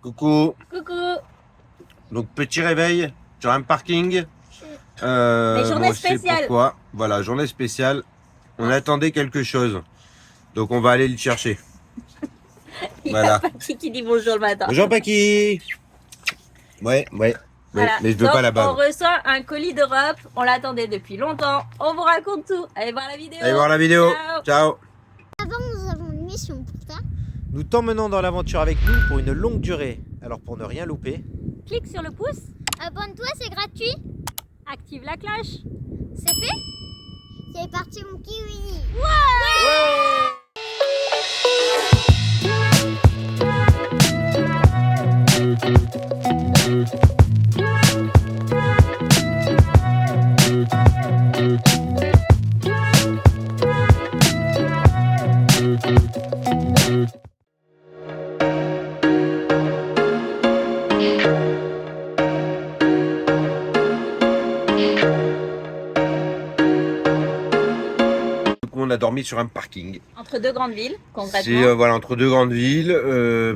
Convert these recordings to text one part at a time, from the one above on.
Coucou. Coucou. Donc petit réveil sur un parking. Journée Je sais spéciale. pourquoi. Voilà, journée spéciale. On attendait quelque chose. Donc on va aller le chercher. Il y Voilà. a Paki qui dit bonjour le matin. Bonjour Paki. Ouais. Voilà. Mais je veux Donc, pas la bave. on reçoit un colis d'Europe. On l'attendait depuis longtemps. On vous raconte tout. Allez voir la vidéo. Allez voir la vidéo. Ciao. Ciao. Avant, nous avons une mission pour ça. Nous t'emmenons dans l'aventure avec nous pour une longue durée. Alors pour ne rien louper, Clique sur le pouce. Abonne-toi, c'est gratuit. Active la cloche. C'est fait. C'est parti, mon kiwi. Du coup, on a dormi sur un parking. Entre deux grandes villes, concrètement. C'est voilà, entre deux grandes villes.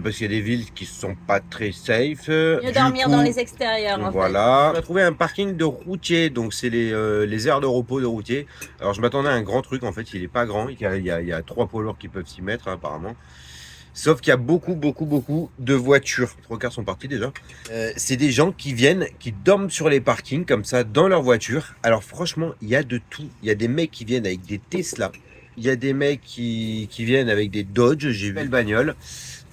Parce qu'il y a des villes qui sont pas très safe. Mieux Du dormir coup, dans les extérieurs. En fait. Voilà. On a trouvé un parking de routiers, donc c'est les aires de repos de routiers. Alors je m'attendais à un grand truc, en fait il est pas grand, il y a 3 poids lourds qui peuvent s'y mettre apparemment. Sauf qu'il y a beaucoup de voitures. Les 3 quarts sont partis déjà. C'est des gens qui viennent, qui dorment sur les parkings comme ça dans leur voiture. Alors franchement, il y a de tout. Il y a des mecs qui viennent avec des Tesla. Il y a des mecs qui viennent avec des Dodge, j'ai vu le bagnole.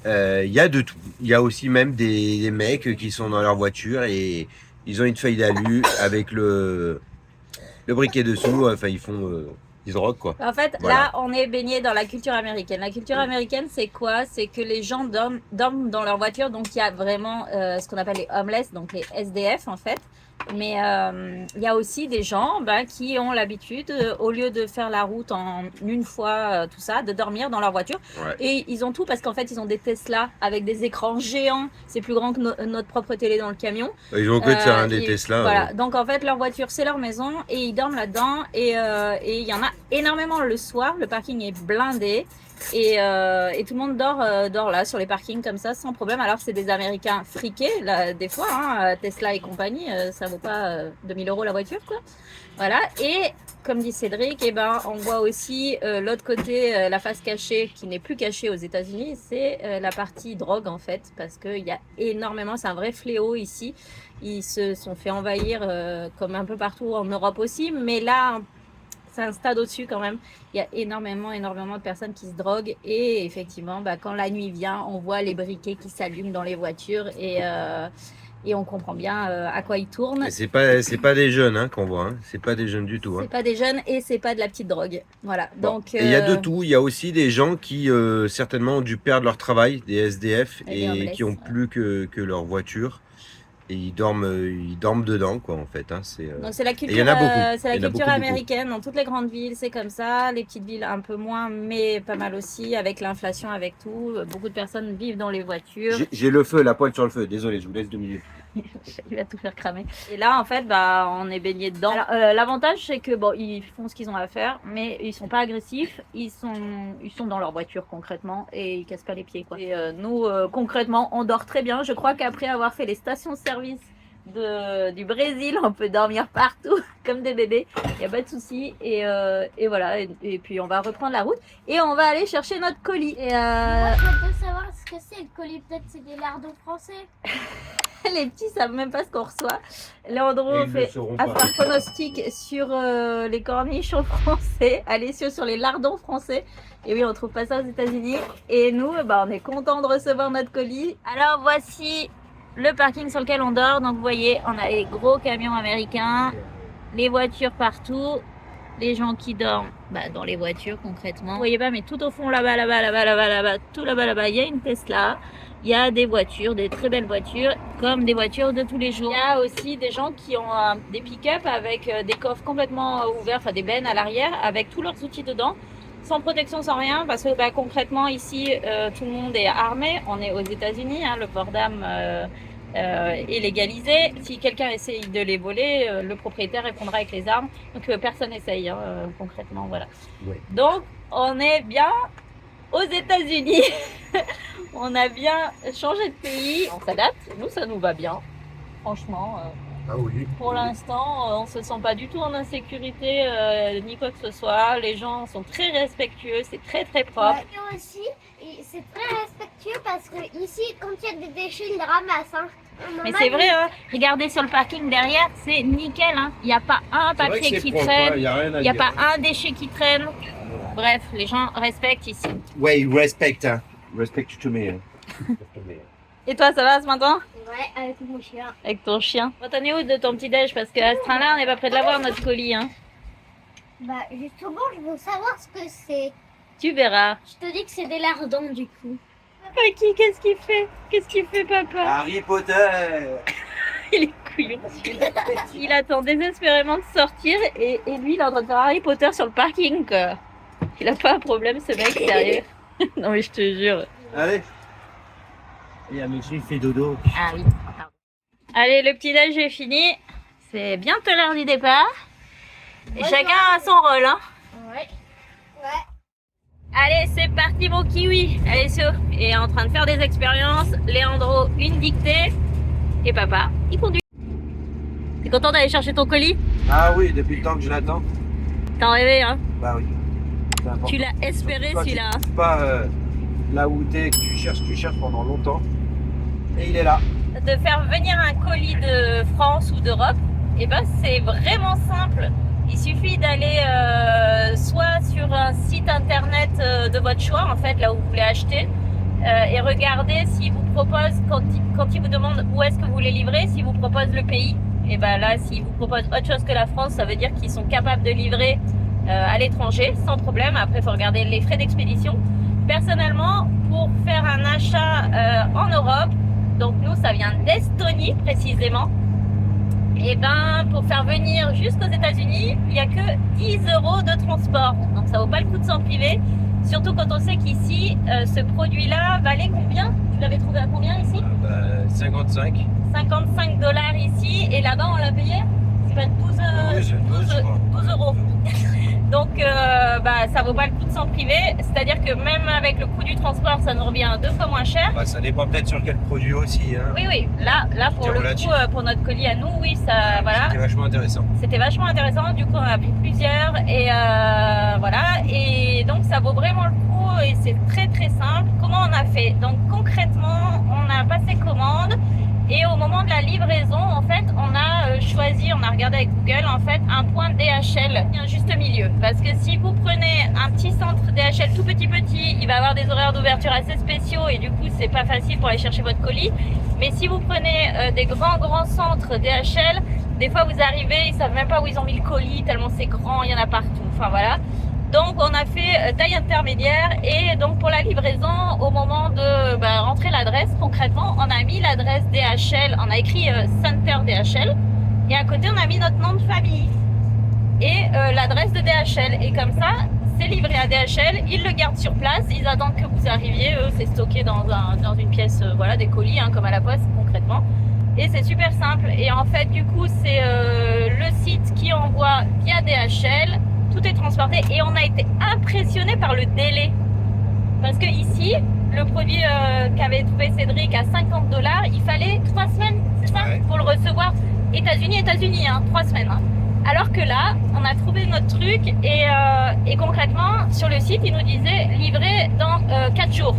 Il y a de tout. Il y a aussi même des mecs qui sont dans leur voiture et ils ont une feuille d'alu avec le briquet dessous. Enfin, ils droguent quoi. En fait, Voilà. là, on est baigné dans la culture américaine. La culture américaine, c'est quoi? C'est que les gens dorment dans leur voiture. Donc, il y a vraiment ce qu'on appelle les homeless, donc les SDF en fait. Mais il y a aussi des gens qui ont l'habitude, au lieu de faire la route en une fois, tout ça, de dormir dans leur voiture. Ouais. Et ils ont tout parce qu'en fait, ils ont des Tesla avec des écrans géants. C'est plus grand que notre propre télé dans le camion. Ils ont que de faire un des Et Tesla. Voilà. Donc en fait, leur voiture, c'est leur maison et ils dorment là-dedans. Et il y en a énormément le soir. Le parking est blindé. Et tout le monde dort là sur les parkings comme ça sans problème. Alors c'est des Américains friqués là, des fois, hein, Tesla et compagnie, ça vaut pas 2000 € la voiture quoi. Voilà. Et comme dit Cédric, on voit aussi l'autre côté, la face cachée qui n'est plus cachée aux États-Unis, c'est la partie drogue en fait, parce qu'il y a énormément, c'est un vrai fléau ici. Ils se sont fait envahir comme un peu partout en Europe aussi, mais là c'est un stade au-dessus quand même. Il y a énormément de personnes qui se droguent et effectivement, quand la nuit vient, on voit les briquets qui s'allument dans les voitures et on comprend bien à quoi ils tournent. Et c'est pas des jeunes hein, qu'on voit. Hein. C'est pas des jeunes du tout. Hein. C'est pas des jeunes et c'est pas de la petite drogue. Voilà. Bon. Donc Et il y a de tout. Il y a aussi des gens qui certainement ont dû perdre leur travail, des SDF, Et des et homeless, qui ont plus que leur voiture. Et ils dorment dedans, quoi, en fait. Hein. donc c'est la Et il culture, y en a beaucoup. c'est la Il y en a culture beaucoup. américaine. Dans toutes les grandes villes, c'est comme ça. Les petites villes un peu moins, mais pas mal aussi. Avec l'inflation, avec tout, beaucoup de personnes vivent dans les voitures. J'ai le feu, la poêle sur le feu. Désolé, je vous laisse 2 minutes. Il va tout faire cramer. Et là, en fait, on est baigné dedans. L'avantage, c'est que ils font ce qu'ils ont à faire, mais ils sont pas agressifs. Ils sont dans leur voiture concrètement et ils cassent pas les pieds, quoi. Et nous, concrètement, on dort très bien. Je crois qu'après avoir fait les stations-service du Brésil, on peut dormir partout comme des bébés. Il n'y a pas de souci. Et voilà. Et puis on va reprendre la route et on va aller chercher notre colis. Et Moi, je veux savoir ce que c'est le colis. Peut-être c'est des lardons français. les petits savent même pas ce qu'on reçoit. Léandro fait un pronostic sur les cornichons français, allez sur les lardons français. Et oui, on trouve pas ça aux États-Unis. Et nous, on est content de recevoir notre colis. Alors voici le parking sur lequel on dort. Donc vous voyez, on a les gros camions américains, les voitures partout, les gens qui dorment dans les voitures concrètement. Vous voyez pas, mais tout au fond là-bas, tout là-bas, il y a une Tesla. Il y a des voitures, des très belles voitures, comme des voitures de tous les jours. Il y a aussi des gens qui ont des pick-up avec des coffres complètement ouverts, enfin des bennes à l'arrière, avec tous leurs outils dedans, sans protection, sans rien, parce que concrètement ici, tout le monde est armé. On est aux États-Unis, hein, le port d'armes est légalisé. Si quelqu'un essaye de les voler, le propriétaire répondra avec les armes. Donc personne n'essaye, concrètement, voilà. Ouais. Donc on est bien aux États-Unis. On a bien changé de pays. On s'adapte. Nous, ça nous va bien. Franchement, Ah oui. pour l'instant, on se sent pas du tout en insécurité ni quoi que ce soit. Les gens sont très respectueux. C'est très très propre. Ouais. Et aussi, c'est très respectueux parce que ici, quand il y a des déchets, ils les ramassent. Hein. Mais c'est vrai, hein. Regardez sur le parking derrière, c'est nickel. Hein. Il n'y a pas un papier qui traîne. Il n'y a pas un déchet qui traîne. Bref, les gens respectent ici. Ouais, ils respectent. Hein. Respect to me. Et toi, ça va ce matin? Ouais, avec mon chien. Avec ton chien. Bon, t'en es où de ton petit déj? Parce qu'à ce train-là, on n'est pas près de l'avoir, notre colis. Hein. Bah, justement, je veux savoir ce que c'est. Tu verras. Je te dis que c'est des lardons, du coup. Paki, qu'est-ce qu'il fait? Qu'est-ce qu'il fait, papa? Harry Potter. Il est couillon, celui-là. Il attend désespérément de sortir et lui, il est en train de faire Harry Potter sur le parking, quoi. Il a pas un problème, ce mec, sérieux. Non, mais je te jure. Allez. Il y a monsieur, il fait dodo. Ah oui, pardon. Allez, le petit déj est fini. C'est bientôt l'heure du départ. Et chacun a son rôle, hein. Ouais. Allez, c'est parti, mon kiwi. Allez, So est en train de faire des expériences. Leandro, une dictée. Et papa, il conduit. T'es content d'aller chercher ton colis? Ah oui, depuis le temps que je l'attends. T'en rêvais, hein? Bah oui. Tu l'as espéré, celui-là. C'est pas là où t'es, que tu cherches pendant longtemps. Et il est là. De faire venir un colis de France ou d'Europe, et ben c'est vraiment simple. Il suffit d'aller soit sur un site internet de votre choix, en fait, là où vous voulez acheter, et regarder s'il vous propose, quand il vous demande où est-ce que vous voulez livrer, s'il vous propose le pays. Et ben là, s'il vous propose autre chose que la France, ça veut dire qu'ils sont capables de livrer à l'étranger sans problème. Après, il faut regarder les frais d'expédition. Personnellement, pour faire un achat en Europe, donc nous, ça vient d'Estonie précisément. Et ben, pour faire venir jusqu'aux États-Unis, il n'y a que 10 € de transport. Donc ça vaut pas le coup de s'en priver. Surtout quand on sait qu'ici, ce produit-là valait combien? Tu l'avais trouvé à combien ici? 55. 55 $ ici. Et là-bas, on l'a payé? C'est pas 12 €. Donc, ça vaut pas le coup de s'en priver. C'est-à-dire que même avec le coût du transport, ça nous revient 2 fois moins cher. Bah, ça dépend peut-être sur quel produit aussi. Hein. Oui. Là pour le coup, pour notre colis à nous, oui, ça, voilà. C'était vachement intéressant. C'était vachement intéressant. Du coup, on a pris plusieurs et voilà. Et donc, ça vaut vraiment le coup et c'est très très simple. Comment on a fait? Donc, concrètement, on a passé commande. Et au moment de la livraison, en fait, on a choisi, on a regardé avec Google, en fait, un point DHL, un juste milieu. Parce que si vous prenez un petit centre DHL tout petit, il va avoir des horaires d'ouverture assez spéciaux et du coup, c'est pas facile pour aller chercher votre colis. Mais si vous prenez des grands centres DHL, des fois vous arrivez, ils savent même pas où ils ont mis le colis, tellement c'est grand, il y en a partout. Enfin voilà. Donc on a fait taille intermédiaire et donc pour la livraison, au moment de rentrer l'adresse, concrètement, on a mis l'adresse DHL, on a écrit Center DHL et à côté on a mis notre nom de famille et l'adresse de DHL. Et comme ça, c'est livré à DHL, ils le gardent sur place, ils attendent que vous arriviez, eux c'est stocké dans une pièce, voilà, des colis hein, comme à la poste concrètement. Et c'est super simple et en fait du coup c'est le site qui envoie via DHL. Tout est transporté et on a été impressionné par le délai. Parce que ici, le produit qu'avait trouvé Cédric à 50 $, il fallait 3 semaines, c'est ça? Ouais. Pour le recevoir. États-Unis, hein, 3 semaines. Hein. Alors que là, on a trouvé notre truc et concrètement, sur le site, il nous disait livré dans 4 jours.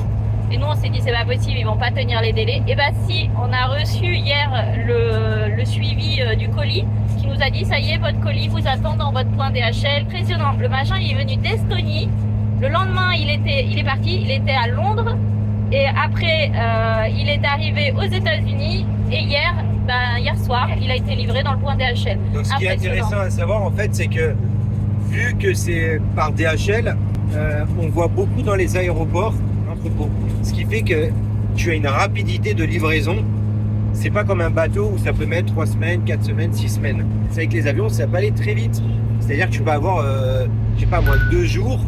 Et nous, on s'est dit, c'est pas possible, ils vont pas tenir les délais. Et bah si, on a reçu hier le suivi du colis qui nous a dit, ça y est, votre colis vous attend dans votre point DHL. Impressionnant. Le machin, il est venu d'Estonie. Le lendemain, il est parti, il était à Londres. Et après, il est arrivé aux États-Unis. Et hier soir, il a été livré dans le point DHL. Donc ce qui est intéressant à savoir, en fait, c'est que vu que c'est par DHL, on voit beaucoup dans les aéroports, ce qui fait que tu as une rapidité de livraison. C'est pas comme un bateau où ça peut mettre 3 semaines, 4 semaines, 6 semaines. C'est avec les avions, ça peut aller très vite. C'est-à-dire que tu peux avoir, 2 jours,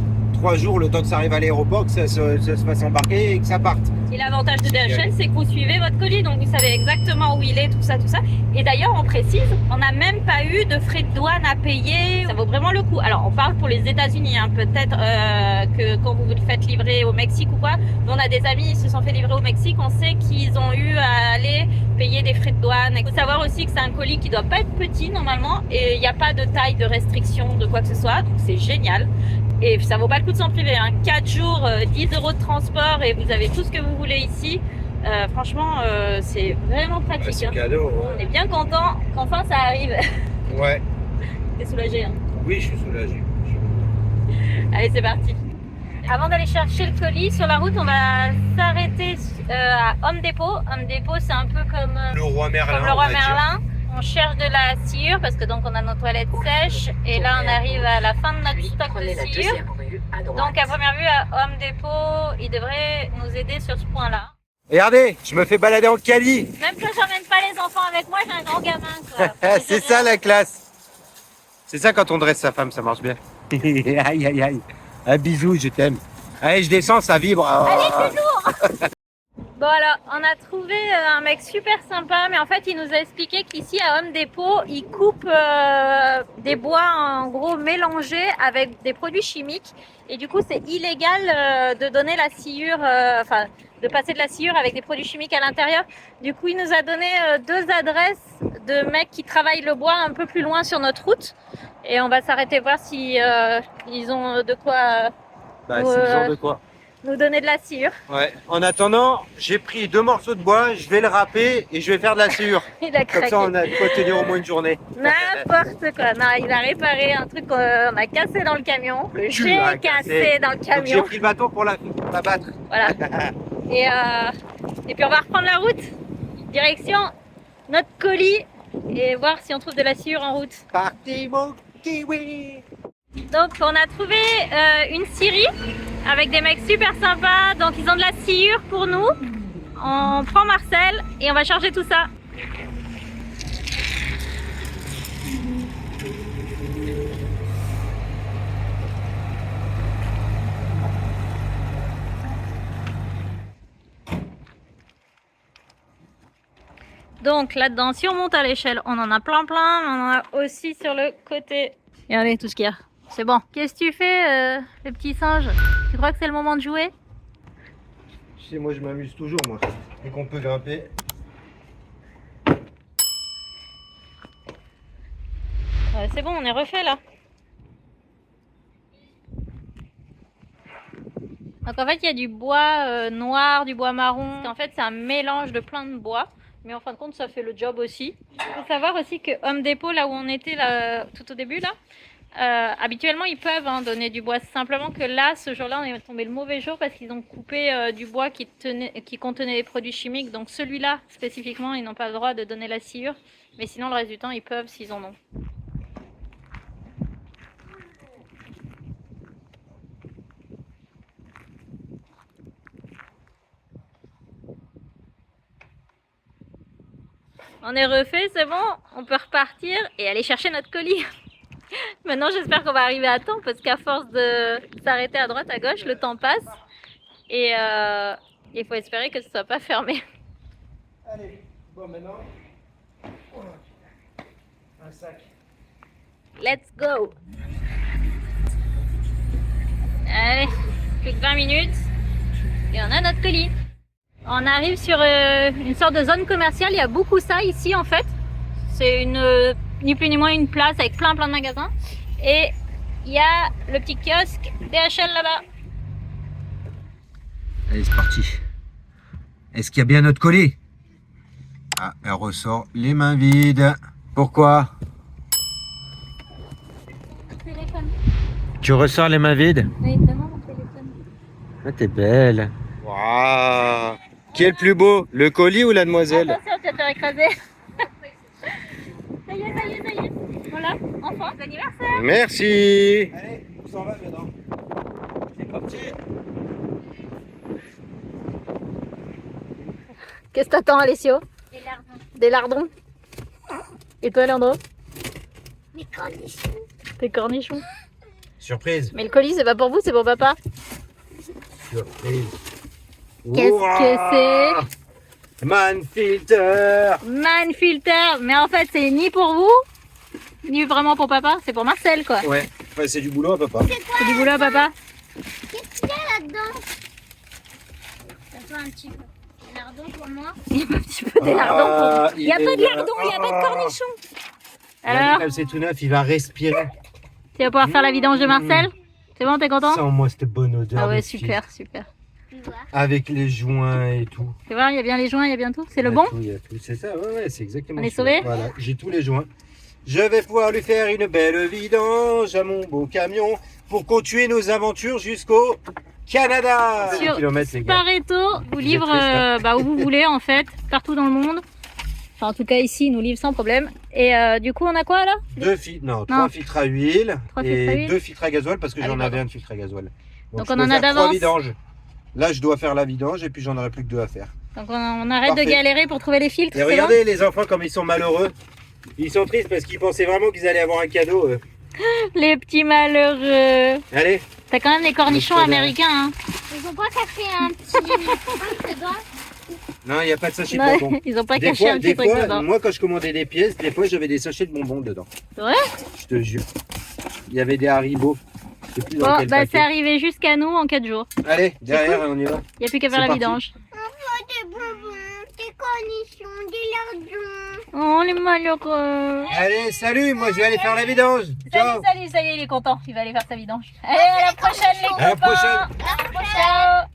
2-3 jours le temps que ça arrive à l'aéroport, que ça se fasse embarquer et que ça parte. Et l'avantage de DHL, c'est que vous suivez votre colis, donc vous savez exactement où il est, tout ça, tout ça. Et d'ailleurs, on précise, on n'a même pas eu de frais de douane à payer. Ça vaut vraiment le coup. Alors, on parle pour les États-Unis, hein. Peut-être que quand vous vous le faites livrer au Mexique ou quoi, nous, on a des amis, ils se sont fait livrer au Mexique, on sait qu'ils ont eu à aller payer des frais de douane. Il faut savoir aussi que c'est un colis qui doit pas être petit normalement, et il n'y a pas de taille de restriction de quoi que ce soit, donc c'est génial. Et ça vaut pas le coup de s'en priver, hein. 4 jours, 10 € de transport et vous avez tout ce que vous voulez ici. Franchement, c'est vraiment pratique. C'est hein. cadeau. On est bien content qu'enfin ça arrive. Ouais. T'es soulagé, hein? Oui, je suis soulagé. Allez, c'est parti. Avant d'aller chercher le colis, sur la route, on va s'arrêter à Home Depot. Home Depot, c'est un peu comme Le roi Merlin. le roi Merlin. On cherche de la sciure parce que donc on a nos toilettes sèches et là on arrive à la fin de notre stock de sciure. Donc à première vue à Home Depot, il devrait nous aider sur ce point-là. Regardez, je me fais balader en Cali. Même que j'emmène pas les enfants avec moi, j'ai un grand gamin quoi. C'est ça la classe. C'est ça quand on dresse sa femme, ça marche bien. Aïe aïe aïe. Un bisou, je t'aime. Allez, je descends, ça vibre. Allez, c'est lourd. Bon alors, on a trouvé un mec super sympa, mais en fait il nous a expliqué qu'ici à Home Depot, ils coupent des bois en gros mélangés avec des produits chimiques et du coup c'est illégal de donner la sciure, enfin de passer de la sciure avec des produits chimiques à l'intérieur. Du coup il nous a donné 2 adresses de mecs qui travaillent le bois un peu plus loin sur notre route et on va s'arrêter voir si ils ont de quoi de quoi. nous donner de la sciure. Ouais. En attendant, j'ai pris 2 morceaux de bois, je vais le râper et je vais faire de la sciure. Il a Comme craqué. ça, on a de quoi tenir au moins une journée. N'importe quoi. Non, il a réparé un truc qu'on a cassé dans le camion. Que Tu j'ai l'as cassé dans le Donc j'ai camion. pris le bâton pour la battre. Voilà. Et puis on va reprendre la route. Direction notre colis et voir si on trouve de la sciure en route. Parti mon kiwi. Donc on a trouvé une scierie avec des mecs super sympas. Donc ils ont de la sciure pour nous. On prend Marcel et on va charger tout ça. Donc là-dedans, si on monte à l'échelle, on en a plein, mais on en a aussi sur le côté. Regardez tout ce qu'il y a. C'est bon. Qu'est-ce que tu fais, le petit singe? Tu crois que c'est le moment de jouer? Tu sais, moi je m'amuse toujours, moi. Dès qu'on peut grimper. Ouais, c'est bon, on est refait là. Donc en fait, il y a du bois noir, du bois marron. En fait, c'est un mélange de plein de bois. Mais en fin de compte, ça fait le job aussi. Il faut savoir aussi que Home Depot, là où on était là, tout au début, là, habituellement, ils peuvent donner du bois. Simplement que là, ce jour-là, on est tombé le mauvais jour parce qu'ils ont coupé du bois qui contenait des produits chimiques. Donc celui-là, spécifiquement, ils n'ont pas le droit de donner la sciure. Mais sinon, le reste du temps, ils peuvent s'ils en ont. On est refait, c'est bon, on peut repartir et aller chercher notre colis. Maintenant, j'espère qu'on va arriver à temps parce qu'à force de s'arrêter à droite, à gauche, le temps passe et il faut espérer que ce soit pas fermé. Allez, bon maintenant. Un sac. Let's go! Allez, plus que 20 minutes et on a notre colis. On arrive sur une sorte de zone commerciale, il y a beaucoup ça ici en fait. C'est ni plus ni moins une place avec plein de magasins. Et il y a le petit kiosque DHL là-bas. Allez, c'est parti. Est-ce qu'il y a bien notre colis? Ah, elle ressort les mains vides. Pourquoi? Téléphone. Tu ressors les mains vides? Oui, donne-moi mon téléphone. Ah, t'es belle. Waouh. Qui est le plus beau, le colis ou la demoiselle? Attention, tu vas te faire écraser. Ça y est, ça y est, ça y est. Voilà, enfant, d'anniversaire. Merci. Allez, on s'en va maintenant. C'est parti. Qu'est-ce que t'attends, Alessio? Des lardons. Des lardons. Et toi, Leandro? Mes cornichons. Des cornichons. Surprise. Mais le colis, c'est pas pour vous, c'est pour papa. Surprise. Qu'est-ce que c'est? Manfilter. Manfilter. Mais en fait, c'est ni pour vous, ni vraiment pour papa. C'est pour Marcel, quoi. Ouais, enfin, c'est du boulot à papa. C'est du boulot à papa. Qu'est-ce qu'il y a là-dedans? Ça fait un petit peu. Un lardon pour moi. Il y a un petit peu des lardons. Il n'y a pas de lardons, il n'y a pas de cornichons. Alors, Comme c'est tout neuf, il va respirer. tu vas pouvoir faire la vidange de Marcel? C'est bon, t'es content? Sens-moi cette bonne odeur. Ah ouais, de super, super. Tu vois. Avec les joints et tout. Tu vois, il y a bien les joints, il y a bien tout. C'est le Il y a bon? tout, il y a tout. C'est ça, ouais, c'est exactement On est celui-là. sauvés? Voilà, j'ai tous les joints. Je vais pouvoir lui faire une belle vidange à mon beau camion pour continuer nos aventures jusqu'au Canada. Sur Les kilomètres, les gars. Pareto vous livre triste, hein. où vous voulez, en fait, partout dans le monde. Enfin, en tout cas, ici, il nous livre sans problème. Et du coup, on a quoi, là? Trois filtres à huile 3 filtres à et huile. 2 filtres à gasoil parce que Ah oui, j'en avais pardon. un filtre à gasoil. Donc je on peux en a faire 3 d'avance. vidanges. Là, je dois faire la vidange et puis j'en aurai plus que 2 à faire. Donc on arrête Parfait. de galérer pour trouver les filtres. Et c'est regardez les enfants comme ils sont malheureux. Ils sont tristes parce qu'ils pensaient vraiment qu'ils allaient avoir un cadeau. bon les petits malheureux. Allez, T'as quand même des cornichons Les connards. américains, hein. Ils ont pas caché un petit truc dedans. non, il n'y a pas de sachet de Ouais, bonbons. ils ont pas Des caché fois, un petit truc dedans. moi quand je commandais des pièces, des fois j'avais des sachets de bonbons dedans. C'est vrai? Je te jure. Il y avait des Haribo. Je sais plus dans Bon, quel bah c'est paquet. arrivé jusqu'à nous en 4 jours. Allez, derrière, on y va. Il n'y a plus qu'à C'est faire la parti. vidange. On voit des bonbons, des cornichons, des lardons. Oh les malheureux. Allez, salut, moi je vais aller faire la vidange. Ciao. Salut, ça y est, il est content. Il va aller faire sa vidange. Allez, à la prochaine les À la copains. prochaine. Ciao.